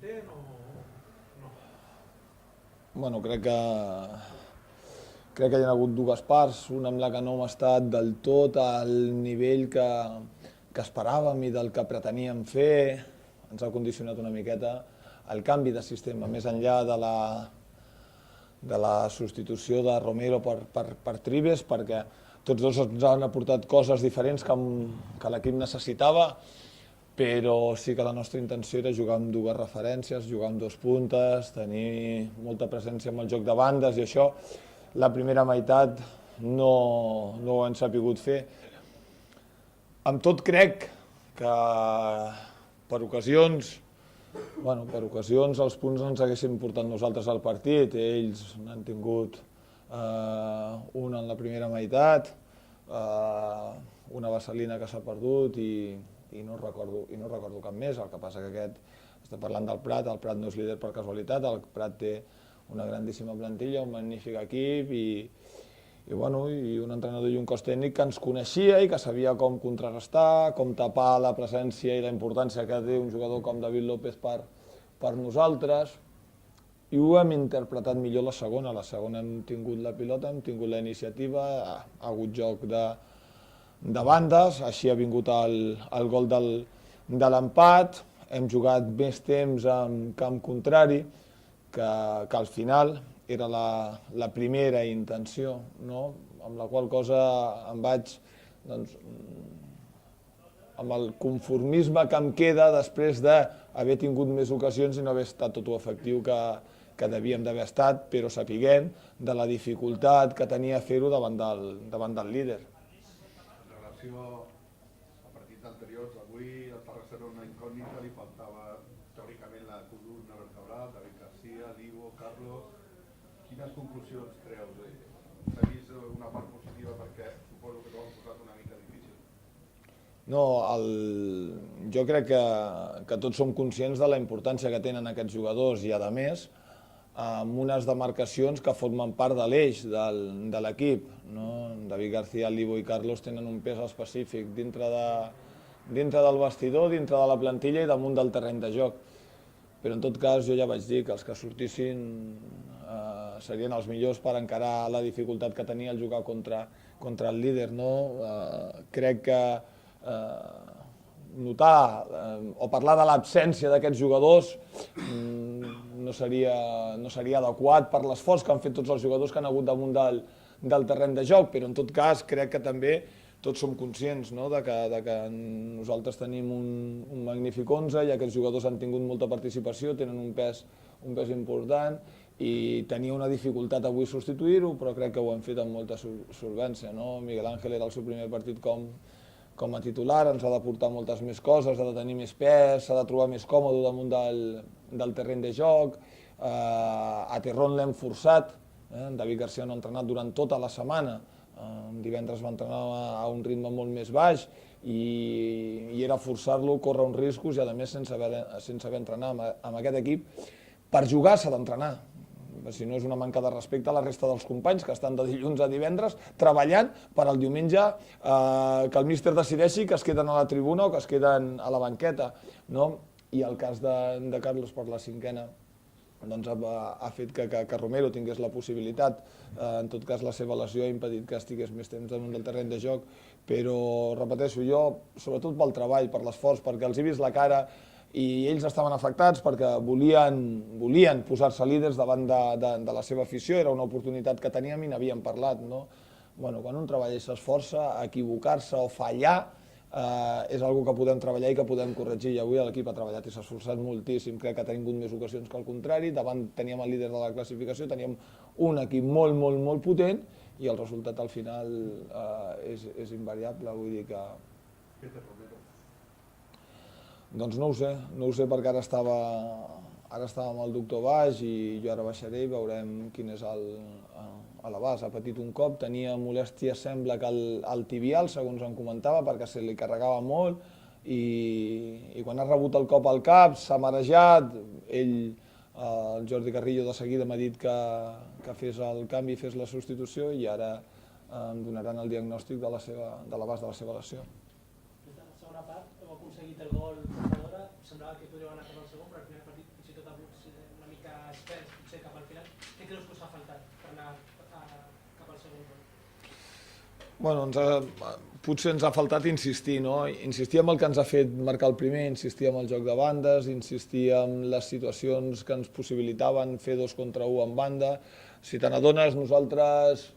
content o no? Bueno, crec que hi ha hagut dues parts, una amb la que no hem estat del tot al nivell que esperàvem i del que preteníem fer. Ens ha condicionat una miqueta el canvi de sistema, més enllà de la substitució de Romero per Tribes, perquè tots dos ens han aportat coses diferents que l'equip necessitava, però sí que la nostra intenció era jugar amb dues referències, jugar amb dos puntes, tenir molta presència en el joc de bandes, i això la primera meitat no ho hem sabut fer. Amb tot crec que per ocasions els punts ens haguessin portat nosaltres al partit, ells n'han tingut una en la primera meitat, una vaselina que s'ha perdut i no recordo cap més. El que passa que estem parlant del Prat, el Prat no és líder per casualitat, el Prat té una grandíssima plantilla, un magnífic equip i un entrenador i un cos tècnic que ens coneixia i que sabia com contrarrestar, com tapar la presència i la importància que té un jugador com David López per nosaltres, i ho hem interpretat millor la segona. La segona hem tingut la pilota, hem tingut la iniciativa, ha hagut joc de bandes, així ha vingut el gol de l'empat, hem jugat més temps en camp contrari, que al final era la primera intenció, no? Amb la qual cosa em vaig, amb el conformisme que em queda després d'haver tingut més ocasions i no haver estat tot efectiu que devíem d'haver estat, però sapiguent de la dificultat que tenia fer-ho davant del líder. En relació a partits anteriors, avui el Terrassa era una incògnita, li faltava teòricament la columna vertebral, David Garcia, Livo, Carlos. Quines conclusions creus? S'ha vist una part positiva perquè suposo que t'ho han posat una mica difícil? No, jo crec que tots som conscients de la importància que tenen aquests jugadors i, a més, amb unes demarcacions que formen part de l'eix de l'equip. David García, Livo i Carlos tenen un pes específic dintre del vestidor, dintre de la plantilla i damunt del terreny de joc. Però en tot cas jo ja vaig dir que els que sortissin serien els millors per encarar la dificultat que tenia el jugar contra el líder. Crec que notar o parlar de l'absència d'aquests jugadors no seria adequat per l'esforç que han fet tots els jugadors que han hagut damunt del terreny de joc, però en tot cas crec que també tots som conscients de que nosaltres tenim un magnífic 11 i aquests jugadors han tingut molta participació, tenen un pes important i tenia una dificultat avui substituir-ho, però crec que ho han fet amb molta solvència. Miguel Ángel era el seu primer partit com a titular, ens ha d'aportar moltes més coses, ha de tenir més pes, s'ha de trobar més còmode damunt del terreny de joc. A Terrón l'hem forçat, David García no ha entrenat durant tota la setmana, divendres va entrenar a un ritme molt més baix i era forçar-lo a córrer uns riscos i, a més, sense haver entrenat amb aquest equip. Per jugar s'ha d'entrenar, si no és una manca de respecte a la resta dels companys que estan de dilluns a divendres treballant per al diumenge que el míster decideixi que es queden a la tribuna o que es queden a la banqueta. I el cas de Carlos per la cinquena ha fet que Romero tingués la possibilitat. En tot cas, la seva lesió ha impedit que estigués més temps damunt del terreny de joc, però, repeteixo, jo, sobretot pel treball, per l'esforç, perquè els he vist la cara i ells estaven afectats perquè volien posar-se líders davant de la seva afició, era una oportunitat que teníem i n'havíem parlat. Quan un treballa i s'esforça, equivocar-se o fallar és una cosa que podem treballar i que podem corregir, i avui l'equip ha treballat i s'ha esforçat moltíssim. Crec que ha tingut més ocasions que al contrari, davant teníem el líder de la classificació, teníem un equip molt, molt, molt potent i el resultat al final és invariable. Vull dir que... Què té Romero? Doncs no ho sé perquè ara estava amb el doctor Baix i jo ara baixaré i veurem quin és a l'abast. Ha patit un cop, tenia molèstia, sembla que al tibial, segons em comentava, perquè se li carregava molt i quan ha rebut el cop al cap s'ha marejat. El Jordi Carrillo de seguida m'ha dit que fes el canvi, fes la substitució i ara em donaran el diagnòstic de l'abast de la seva lesió. La segona part heu aconseguit el gol de Fedora, semblava que podríeu anar cap al segon, però al final el partit fins i tot que es perd potser cap al final. Què creus que us ha faltat per anar cap al segon gol? Bueno, potser ens ha faltat insistir, no? Insistir en el que ens ha fet marcar el primer, insistir en el joc de bandes, insistir en les situacions que ens possibilitaven fer 2 contra 1 en banda. Si te n'adones, nosaltres,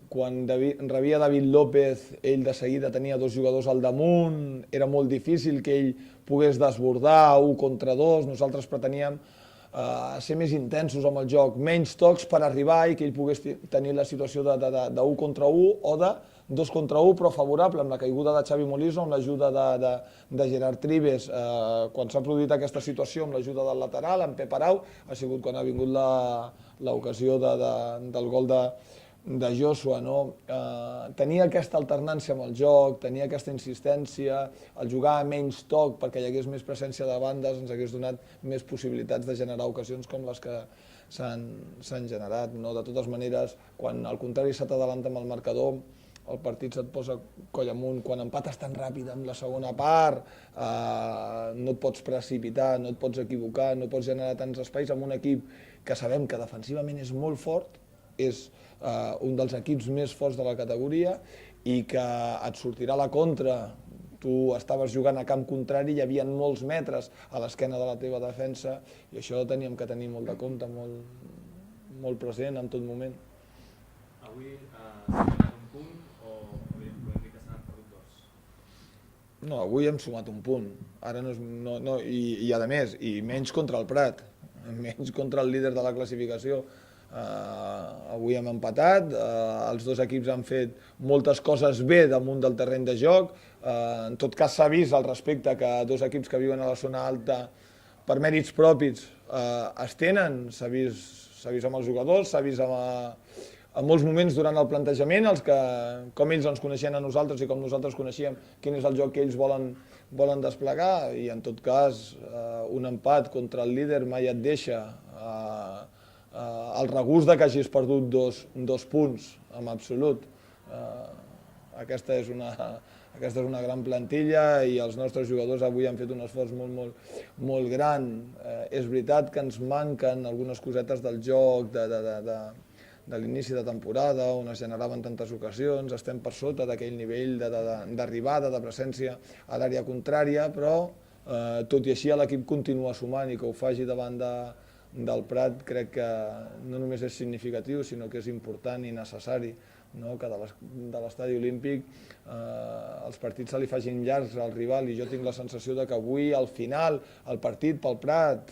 quan rebia David López, ell de seguida tenia 2 jugadors al damunt, era molt difícil que ell pogués desbordar 1 contra 2, nosaltres preteníem ser més intensos amb el joc, menys tocs per arribar i que ell pogués tenir la situació de 1 contra 1 o de 2 contra 1, però favorable, amb la caiguda de Xavi Molisa, amb l'ajuda de Gerard Trives. Quan s'ha produït aquesta situació, amb l'ajuda del lateral, amb Pep Arau, ha sigut quan ha vingut l'ocasió del gol de Joshua, no? Tenia aquesta alternància amb el joc, tenia aquesta insistència, el jugar a menys toc perquè hi hagués més presència de bandes ens hagués donat més possibilitats de generar ocasions com les que s'han generat, no? De totes maneres, quan al contrari se t'adalanta amb el marcador, el partit se't posa coll amunt, quan empates tan ràpid amb la segona part, no et pots precipitar, no et pots equivocar, no pots generar tants espais amb un equip que sabem que defensivament és molt fort, és un dels equips més forts de la categoria i que et sortirà a la contra. Tu estaves jugant a camp contrari, hi havia molts metres a l'esquena de la teva defensa i això teníem que tenir molt de compte, molt present en tot moment. Avui s'ha guanyat un punt o podem dir que s'han perdut 2? No, avui hem sumat un punt. Ara i a més, i menys contra el Prat, menys contra el líder de la classificació. Avui hem empatat, els 2 equips han fet moltes coses bé damunt del terreny de joc. En tot cas s'ha vist al respecte que 2 equips que viuen a la zona alta per mèrits propis es tenen, s'ha vist amb els jugadors, s'ha vist en molts moments durant el plantejament, com ells ens coneixien a nosaltres i com nosaltres coneixíem quin és el joc que ells volen desplegar, i en tot cas un empat contra el líder mai et deixa el regust que hagis perdut 2 punts, en absolut. Aquesta és una gran plantilla i els nostres jugadors avui han fet un esforç molt gran. És veritat que ens manquen algunes cosetes del joc de l'inici de temporada, on es generaven tantes ocasions, estem per sota d'aquell nivell d'arribada, de presència a l'àrea contrària, però tot i així l'equip continua sumant i que ho faci davant del Prat crec que no només és significatiu, sinó que és important i necessari, no? Que de l'estadi olímpic els partits se li facin llargs al rival, i jo tinc la sensació que avui al final el partit pel Prat